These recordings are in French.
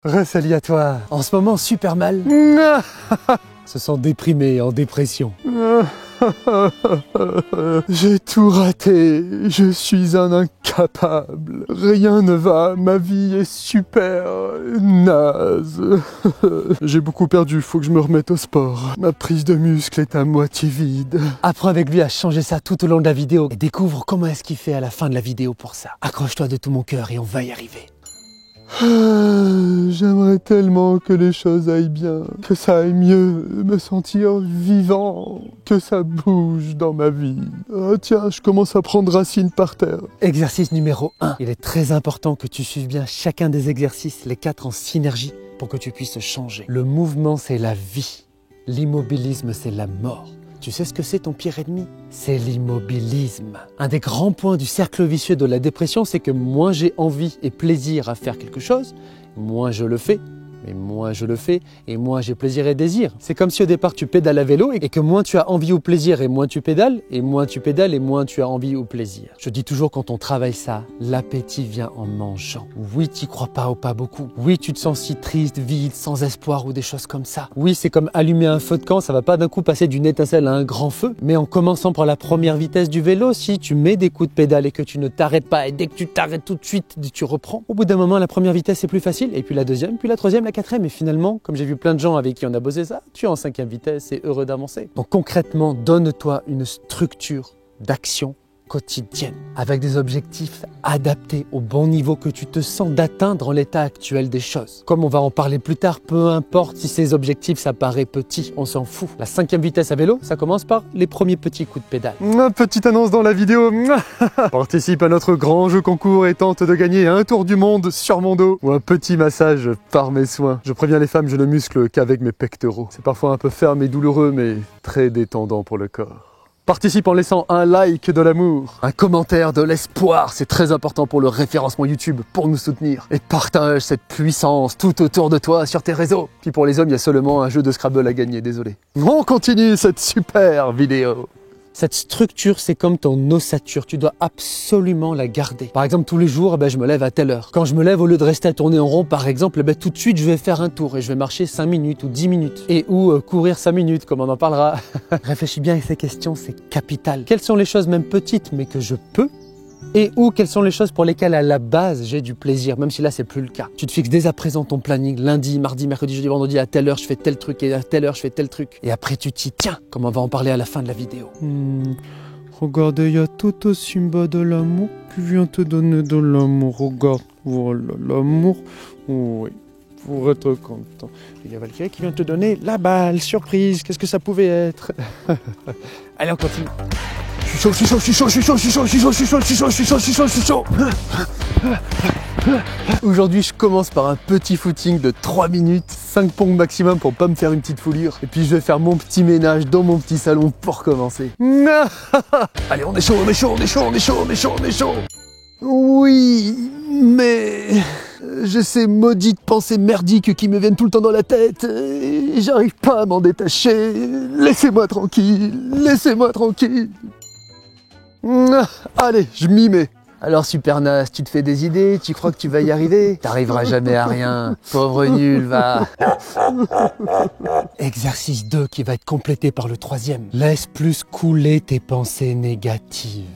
Ressalis à toi. En ce moment, super mal. Se sent déprimé, en dépression. J'ai tout raté. Je suis un incapable. Rien ne va. Ma vie est super naze. J'ai beaucoup perdu. Faut que je me remette au sport. Ma prise de muscle est à moitié vide. Apprends avec lui à changer ça tout au long de la vidéo et découvre comment est-ce qu'il fait à la fin de la vidéo pour ça. Accroche-toi de tout mon cœur et on va y arriver. J'aimerais tellement que les choses aillent bien, que ça aille mieux, me sentir vivant, que ça bouge dans ma vie. Ah tiens, je commence à prendre racine par terre. Exercice numéro 1. Il est très important que tu suives bien chacun des exercices, les 4 en synergie, pour que tu puisses changer. Le mouvement, c'est la vie. L'immobilisme, c'est la mort. Tu sais ce que c'est ton pire ennemi? C'est l'immobilisme. Un des grands points du cercle vicieux de la dépression, c'est que moins j'ai envie et plaisir à faire quelque chose, moins je le fais. Mais moins je le fais, et moins j'ai plaisir et désir. C'est comme si au départ tu pédales à vélo, et que moins tu as envie ou plaisir, et moins tu pédales, et moins tu pédales, et moins tu as envie ou plaisir. Je dis toujours quand on travaille ça, l'appétit vient en mangeant. Oui, t'y crois pas ou pas beaucoup. Oui, tu te sens si triste, vide, sans espoir ou des choses comme ça. Oui, c'est comme allumer un feu de camp, ça va pas d'un coup passer d'une étincelle à un grand feu. Mais en commençant par la première vitesse du vélo, si tu mets des coups de pédale et que tu ne t'arrêtes pas, et dès que tu t'arrêtes tout de suite, tu reprends. Au bout d'un moment, la première vitesse c'est plus facile, et puis la deuxième, puis la troisième, la quatrième, et finalement, comme j'ai vu plein de gens avec qui on a bossé ça, tu es en 5e vitesse et heureux d'avancer. Donc concrètement, donne-toi une structure d'action quotidienne, avec des objectifs adaptés au bon niveau que tu te sens d'atteindre en l'état actuel des choses. Comme on va en parler plus tard, peu importe si ces objectifs ça paraît petit, on s'en fout. La 5e vitesse à vélo, ça commence par les premiers petits coups de pédale. Petite annonce dans la vidéo. Participe à notre grand jeu concours et tente de gagner un tour du monde sur mon dos ou un petit massage par mes soins. Je préviens les femmes, je ne muscle qu'avec mes pectoraux. C'est parfois un peu ferme et douloureux, mais très détendant pour le corps. Participe en laissant un like de l'amour, un commentaire de l'espoir, c'est très important pour le référencement YouTube, pour nous soutenir. Et partage cette puissance tout autour de toi sur tes réseaux. Puis pour les hommes, il y a seulement un jeu de Scrabble à gagner, désolé. On continue cette super vidéo. Cette structure, c'est comme ton ossature, tu dois absolument la garder. Par exemple, tous les jours, je me lève à telle heure. Quand je me lève, au lieu de rester à tourner en rond, par exemple, tout de suite, je vais faire un tour et je vais marcher 5 minutes ou 10 minutes. Et ou courir 5 minutes, comme on en parlera. Réfléchis bien à ces questions, c'est capital. Quelles sont les choses, même petites, mais que je peux? Et ou quelles sont les choses pour lesquelles à la base j'ai du plaisir, même si là c'est plus le cas. Tu te fixes dès à présent ton planning, lundi, mardi, mercredi, jeudi, vendredi, à telle heure je fais tel truc et à telle heure je fais tel truc. Et après tu t'y tiens, comme on va en parler à la fin de la vidéo. Regardez, il y a Toto Simba de l'amour qui vient te donner de l'amour. Regarde, voilà l'amour, oui, pour être content. Il y a Valkyrie qui vient te donner la balle, surprise, qu'est-ce que ça pouvait être? Allez, on continue. Je suis chaud. Aujourd'hui, je commence par un petit footing de 3 minutes, 5 pompes maximum pour pas me faire une petite foulure. Et puis je vais faire mon petit ménage dans mon petit salon pour commencer. Allez, on est chaud. Oui, mais j'ai ces maudites pensées merdiques qui me viennent tout le temps dans la tête et j'arrive pas à m'en détacher. Laissez-moi tranquille. Allez, je m'y mets. Alors super naze, tu te fais des idées, tu crois que tu vas y arriver? T'arriveras jamais à rien, pauvre nul, va. Exercice 2 qui va être complété par le 3e. Laisse plus couler tes pensées négatives.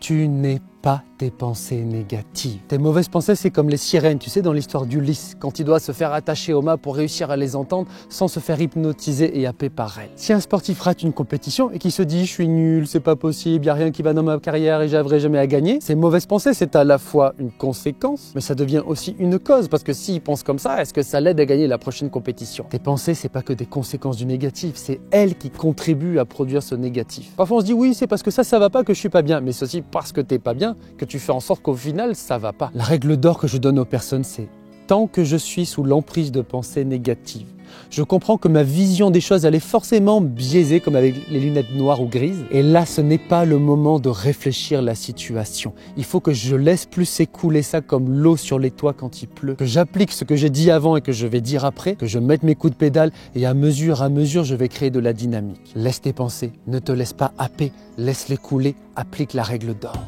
Tu n'es pas tes pensées négatives. Tes mauvaises pensées, c'est comme les sirènes, tu sais, dans l'histoire d'Ulysse, quand il doit se faire attacher au mât pour réussir à les entendre sans se faire hypnotiser et happer par elles. Si un sportif rate une compétition et qu'il se dit « je suis nul, c'est pas possible, y a rien qui va dans ma carrière et j'arriverai jamais à gagner », ces mauvaises pensées, c'est à la fois une conséquence, mais ça devient aussi une cause, parce que s'il pense comme ça, est-ce que ça l'aide à gagner la prochaine compétition? Tes pensées, c'est pas que des conséquences du négatif, c'est elles qui contribuent à produire ce négatif. Parfois on se dit « oui, c'est parce que ça va pas que je suis pas bien », mais c'est aussi parce que t'es pas bien que tu fais en sorte qu'au final, ça va pas. La règle d'or que je donne aux personnes, c'est tant que je suis sous l'emprise de pensées négatives, je comprends que ma vision des choses, elle est forcément biaisée, comme avec les lunettes noires ou grises. Et là, ce n'est pas le moment de réfléchir la situation. Il faut que je laisse plus s'écouler ça comme l'eau sur les toits quand il pleut. Que j'applique ce que j'ai dit avant et que je vais dire après. Que je mette mes coups de pédale et à mesure, je vais créer de la dynamique. Laisse tes pensées, ne te laisse pas happer, laisse-les couler, applique la règle d'or.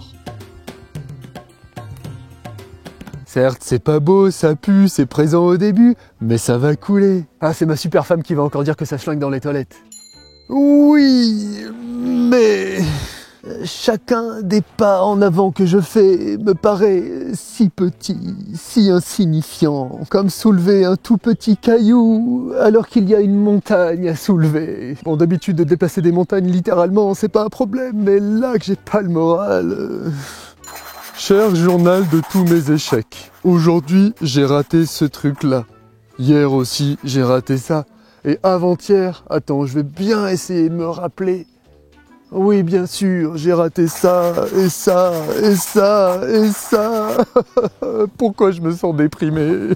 Certes, c'est pas beau, ça pue, c'est présent au début, mais ça va couler. Ah, c'est ma super femme qui va encore dire que ça schlingue dans les toilettes. Oui, mais... chacun des pas en avant que je fais me paraît si petit, si insignifiant, comme soulever un tout petit caillou alors qu'il y a une montagne à soulever. Bon, d'habitude de déplacer des montagnes littéralement, c'est pas un problème, mais là que j'ai pas le moral... Cher journal de tous mes échecs, aujourd'hui j'ai raté ce truc-là. Hier aussi j'ai raté ça. Et avant-hier, attends, je vais bien essayer de me rappeler. Oui, bien sûr, j'ai raté ça, et ça, et ça, et ça. Pourquoi je me sens déprimé?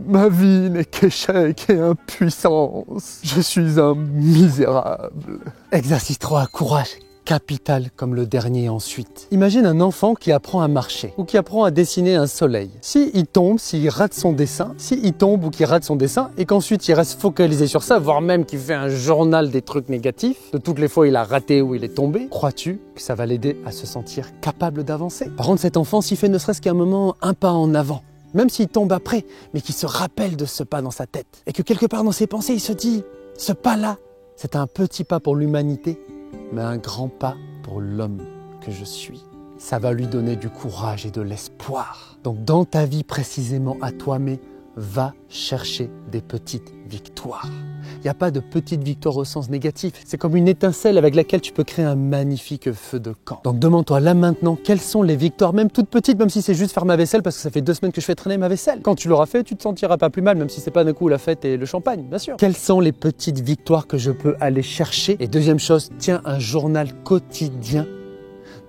Ma vie n'est qu'échec et impuissance. Je suis un misérable. Exercice 3, courage. Capital comme le dernier ensuite. Imagine un enfant qui apprend à marcher ou qui apprend à dessiner un soleil. S'il tombe, s'il rate son dessin, s'il tombe ou qu'il rate son dessin et qu'ensuite il reste focalisé sur ça, voire même qu'il fait un journal des trucs négatifs, de toutes les fois il a raté ou il est tombé, crois-tu que ça va l'aider à se sentir capable d'avancer? Par contre, cet enfant, s'il fait ne serait-ce qu'un moment un pas en avant, même s'il tombe après, mais qu'il se rappelle de ce pas dans sa tête et que quelque part dans ses pensées, il se dit, ce pas-là, c'est un petit pas pour l'humanité, mais un grand pas pour l'homme que je suis. Ça va lui donner du courage et de l'espoir. Donc dans ta vie précisément à toi, mais va chercher des petites victoires. Il n'y a pas de petites victoires au sens négatif. C'est comme une étincelle avec laquelle tu peux créer un magnifique feu de camp. Donc demande-toi là maintenant, quelles sont les victoires, même toutes petites, même si c'est juste faire ma vaisselle, parce que ça fait 2 semaines que je fais traîner ma vaisselle. Quand tu l'auras fait, tu te sentiras pas plus mal, même si c'est pas d'un coup la fête et le champagne, bien sûr. Quelles sont les petites victoires que je peux aller chercher? Et deuxième chose, tiens un journal quotidien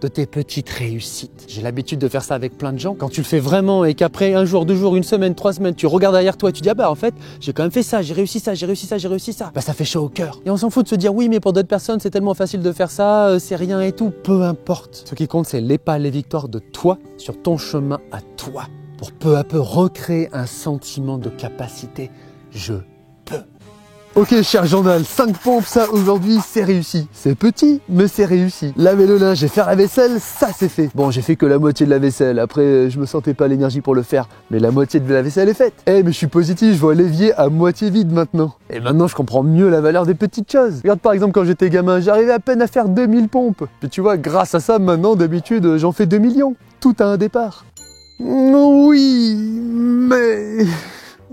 de tes petites réussites. J'ai l'habitude de faire ça avec plein de gens. Quand tu le fais vraiment et qu'après 1 jour, 2 jours, 1 semaine, 3 semaines, tu regardes derrière toi et tu dis ah bah en fait j'ai quand même fait ça, j'ai réussi ça, j'ai réussi ça, j'ai réussi ça. Bah ça fait chaud au cœur. Et on s'en fout de se dire oui mais pour d'autres personnes c'est tellement facile de faire ça, c'est rien et tout. Peu importe. Ce qui compte c'est les pas, les victoires de toi sur ton chemin à toi pour peu à peu recréer un sentiment de capacité. Je peux. Ok, cher journal, 5 pompes, ça aujourd'hui c'est réussi. C'est petit, mais c'est réussi. Laver le linge et faire la vaisselle, ça c'est fait. Bon, j'ai fait que la moitié de la vaisselle, après je me sentais pas l'énergie pour le faire, mais la moitié de la vaisselle est faite. Eh, mais je suis positif, je vois l'évier à moitié vide maintenant. Et maintenant je comprends mieux la valeur des petites choses. Regarde par exemple quand j'étais gamin, j'arrivais à peine à faire 2000 pompes. Puis tu vois, grâce à ça, maintenant d'habitude j'en fais 2 millions. Tout à un départ. Oui, mais...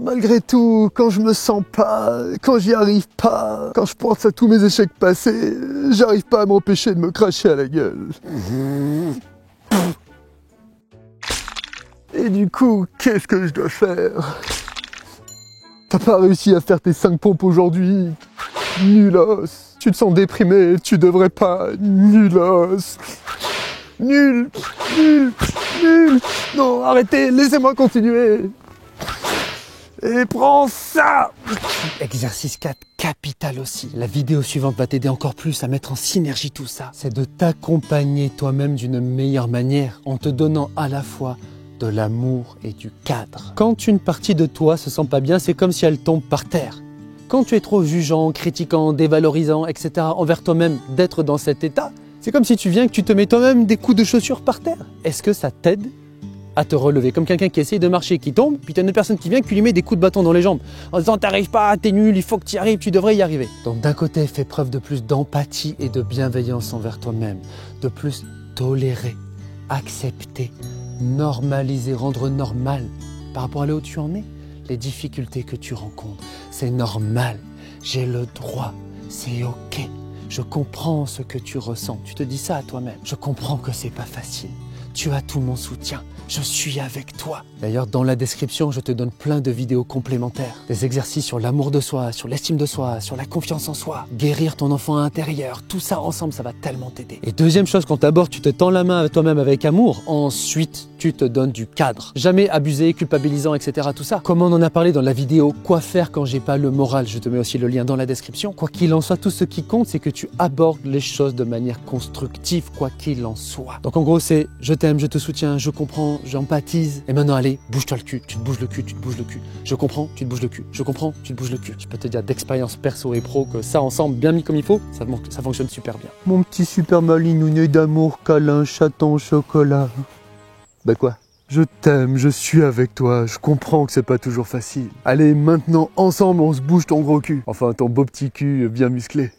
malgré tout, quand je me sens pas, quand j'y arrive pas, quand je pense à tous mes échecs passés, j'arrive pas à m'empêcher de me cracher à la gueule. Et du coup, qu'est-ce que je dois faire? T'as pas réussi à faire tes 5 pompes aujourd'hui? Nulos. Tu te sens déprimé, tu devrais pas. Nulos. Nul. Nul. Nul. Non, arrêtez, laissez-moi continuer. Et prends ça! Exercice 4, capital aussi. La vidéo suivante va t'aider encore plus à mettre en synergie tout ça. C'est de t'accompagner toi-même d'une meilleure manière en te donnant à la fois de l'amour et du cadre. Quand une partie de toi se sent pas bien, c'est comme si elle tombe par terre. Quand tu es trop jugeant, critiquant, dévalorisant, etc. envers toi-même d'être dans cet état, c'est comme si tu viens que tu te mets toi-même des coups de chaussure par terre. Est-ce que ça t'aide à te relever, comme quelqu'un qui essaye de marcher, qui tombe, puis t'as une personne qui vient qui lui met des coups de bâton dans les jambes en disant t'arrives pas, t'es nul, il faut que tu y arrives, tu devrais y arriver. Donc d'un côté, fais preuve de plus d'empathie et de bienveillance envers toi-même, de plus tolérer, accepter, normaliser, rendre normal par rapport à là où tu en es, les difficultés que tu rencontres. C'est normal, j'ai le droit, c'est ok. Je comprends ce que tu ressens. Tu te dis ça à toi-même. Je comprends que c'est pas facile. Tu as tout mon soutien. Je suis avec toi. D'ailleurs, dans la description, je te donne plein de vidéos complémentaires. Des exercices sur l'amour de soi, sur l'estime de soi, sur la confiance en soi. Guérir ton enfant intérieur. Tout ça ensemble, ça va tellement t'aider. Et deuxième chose, quand t'abordes, tu te tends la main à toi-même avec amour. Ensuite, tu te donnes du cadre. Jamais abusé, culpabilisant, etc. Tout ça. Comme on en a parlé dans la vidéo « Quoi faire quand j'ai pas le moral ?» Je te mets aussi le lien dans la description. Quoi qu'il en soit, tout ce qui compte, c'est que tu abordes les choses de manière constructive, quoi qu'il en soit. Donc en gros, c'est « Je t'aime, je te soutiens, je comprends, j'empathise. » Et maintenant, allez, bouge-toi le cul, tu te bouges le cul, tu te bouges le cul. Je comprends, tu te bouges le cul. Je comprends, tu te bouges le cul. Je peux te dire d'expérience perso et pro que ça ensemble, bien mis comme il faut, ça fonctionne super bien. Mon petit super malinounet d'amour, câlin, chaton, chocolat. Bah quoi? Je t'aime, je suis avec toi, je comprends que c'est pas toujours facile. Allez, maintenant, ensemble, on se bouge ton gros cul. Enfin, ton beau petit cul bien musclé.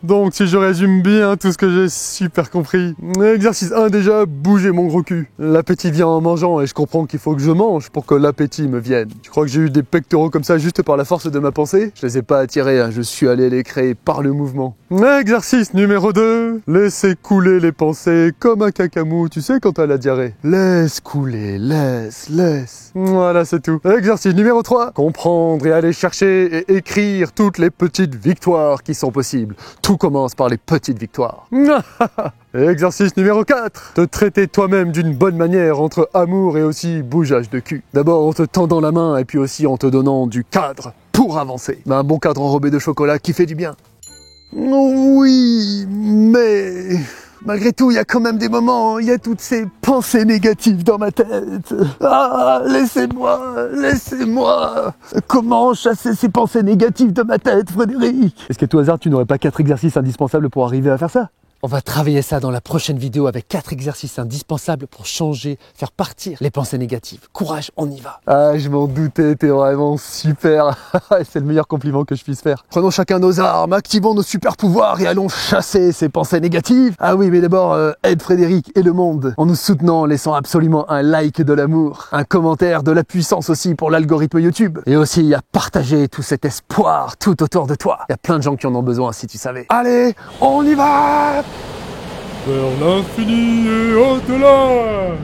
Donc, si je résume bien tout ce que j'ai super compris. Exercice 1 déjà, bouger mon gros cul. L'appétit vient en mangeant et je comprends qu'il faut que je mange pour que l'appétit me vienne. Tu crois que j'ai eu des pectoraux comme ça juste par la force de ma pensée? Je les ai pas attirés, hein. Je suis allé les créer par le mouvement. Exercice numéro 2, laisser couler les pensées comme un cacamou, tu sais quand t'as la diarrhée. Laisse couler, laisse. Voilà, c'est tout. Exercice numéro 3, comprendre et aller chercher et écrire toutes les petites victoires qui sont possibles. Tout commence par les petites victoires. Exercice numéro 4, te traiter toi-même d'une bonne manière entre amour et aussi bougeage de cul. D'abord en te tendant la main et puis aussi en te donnant du cadre pour avancer. Un bon cadre enrobé de chocolat qui fait du bien. Oui, mais... malgré tout, il y a quand même des moments, il y a toutes ces pensées négatives dans ma tête. Ah, laissez-moi. Comment chasser ces pensées négatives de ma tête, Frédéric? Est-ce qu'à tout hasard, tu n'aurais pas 4 exercices indispensables pour arriver à faire ça? On va travailler ça dans la prochaine vidéo avec 4 exercices indispensables pour changer, faire partir les pensées négatives. Courage, on y va. Ah, je m'en doutais, t'es vraiment super. C'est le meilleur compliment que je puisse faire. Prenons chacun nos armes, activons nos super pouvoirs et allons chasser ces pensées négatives. Ah oui, mais d'abord, aide Frédéric et le monde en nous soutenant, en laissant absolument un like de l'amour, un commentaire de la puissance aussi pour l'algorithme YouTube. Et aussi à partager tout cet espoir tout autour de toi. Il y a plein de gens qui en ont besoin, si tu savais. Allez, on y va! Vers l'infini et au-delà.